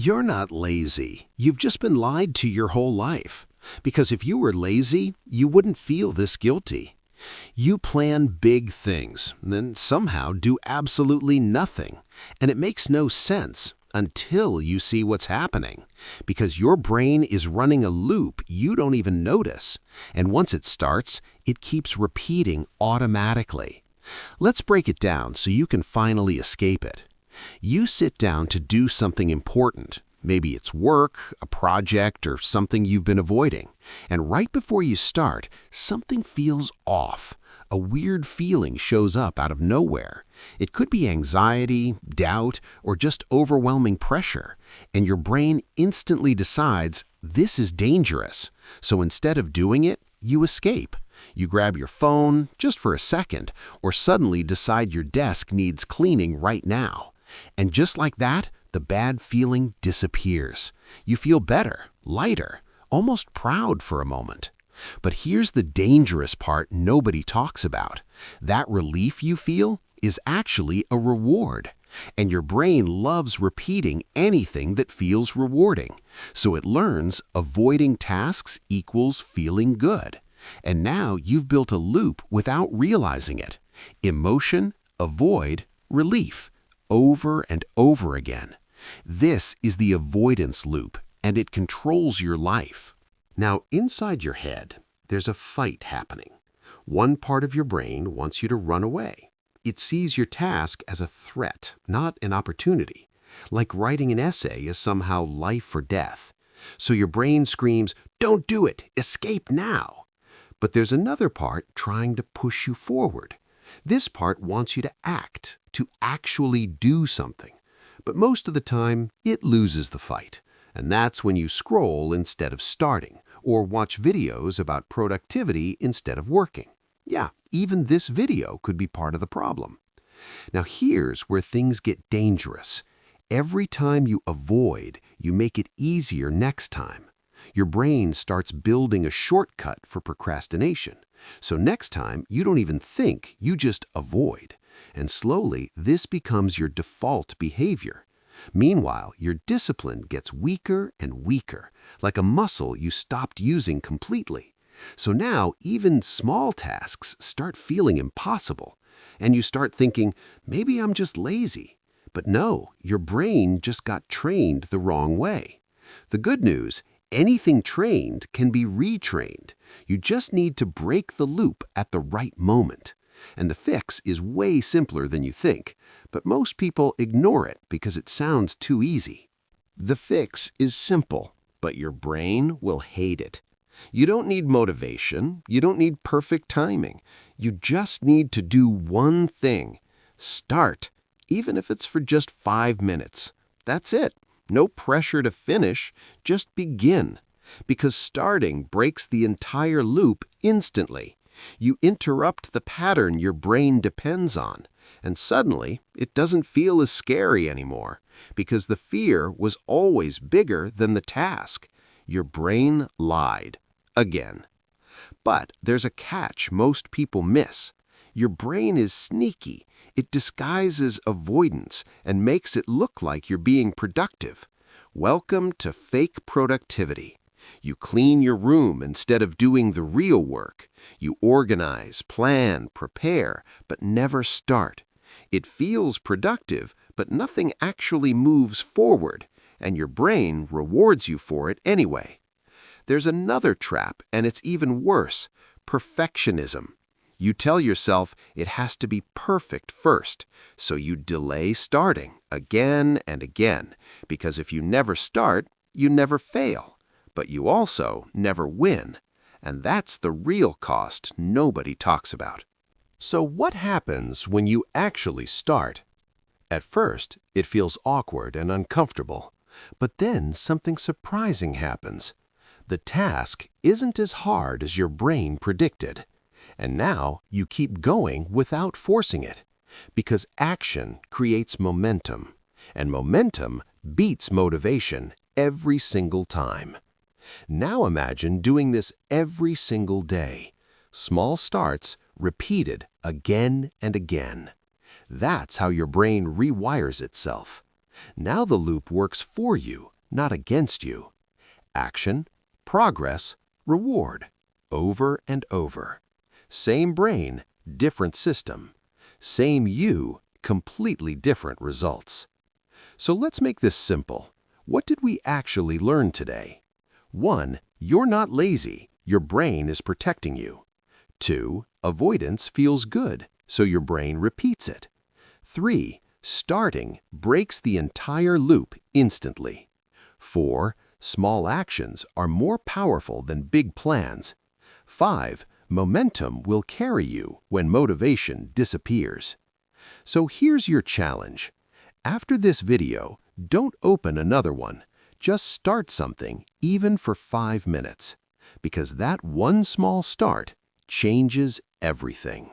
You're not lazy. You've just been lied to your whole life. Because if you were lazy, you wouldn't feel this guilty. You plan big things, then somehow do absolutely nothing. And it makes no sense until you see what's happening. Because your brain is running a loop you don't even notice. And once it starts, it keeps repeating automatically. Let's break it down so you can finally escape it. You sit down to do something important. Maybe it's work, a project, or something you've been avoiding. And right before you start, something feels off. A weird feeling shows up out of nowhere. It could be anxiety, doubt, or just overwhelming pressure. And your brain instantly decides this is dangerous. So instead of doing it, you escape. You grab your phone just for a second, or suddenly decide your desk needs cleaning right now. And just like that, the bad feeling disappears. You feel better, lighter, almost proud for a moment. But here's the dangerous part nobody talks about. That relief you feel is actually a reward. And your brain loves repeating anything that feels rewarding. So it learns avoiding tasks equals feeling good. And now you've built a loop without realizing it. Emotion, avoid, relief. Over and over again. This is the avoidance loop, and it controls your life. Now, inside your head, there's a fight happening. One part of your brain wants you to run away. It sees your task as a threat, not an opportunity. Like writing an essay is somehow life or death. So your brain screams, "Don't do it! Escape now!" But there's another part trying to push you forward. This part wants you to act, to actually do something. But most of the time, it loses the fight. And that's when you scroll instead of starting, or watch videos about productivity instead of working. Yeah, even this video could be part of the problem. Now here's where things get dangerous. Every time you avoid, you make it easier next time. Your brain starts building a shortcut for procrastination. So next time, you don't even think, you just avoid. And slowly, this becomes your default behavior. Meanwhile, your discipline gets weaker and weaker, like a muscle you stopped using completely. So now, even small tasks start feeling impossible. And you start thinking, maybe I'm just lazy. But no, your brain just got trained the wrong way. The good news, anything trained can be retrained. You just need to break the loop at the right moment. And the fix is way simpler than you think, but most people ignore it because it sounds too easy. The fix is simple, but your brain will hate it. You don't need motivation. You don't need perfect timing. You just need to do one thing. Start, even if it's for just 5 minutes. That's it. No pressure to finish, just begin. Because starting breaks the entire loop instantly. You interrupt the pattern your brain depends on, and suddenly it doesn't feel as scary anymore, because the fear was always bigger than the task. Your brain lied. Again. But there's a catch most people miss. Your brain is sneaky. It disguises avoidance and makes it look like you're being productive. Welcome to fake productivity. You clean your room instead of doing the real work. You organize, plan, prepare, but never start. It feels productive, but nothing actually moves forward, and your brain rewards you for it anyway. There's another trap, and it's even worse: perfectionism. You tell yourself it has to be perfect first, so you delay starting again and again, because if you never start, you never fail. But you also never win, and that's the real cost nobody talks about. So what happens when you actually start? At first, it feels awkward and uncomfortable, but then something surprising happens. The task isn't as hard as your brain predicted. And now you keep going without forcing it, because action creates momentum, and momentum beats motivation every single time. Now imagine doing this every single day. Small starts repeated again and again. That's how your brain rewires itself. Now the loop works for you, not against you. Action, progress, reward. Over and over. Same brain, different system. Same you, completely different results. So let's make this simple. What did we actually learn today? 1. You're not lazy. Your brain is protecting you. 2. Avoidance feels good, so your brain repeats it. 3. Starting breaks the entire loop instantly. 4. Small actions are more powerful than big plans. 5. Momentum will carry you when motivation disappears. So here's your challenge. After this video, don't open another one. Just start something, even for 5 minutes. Because that one small start changes everything.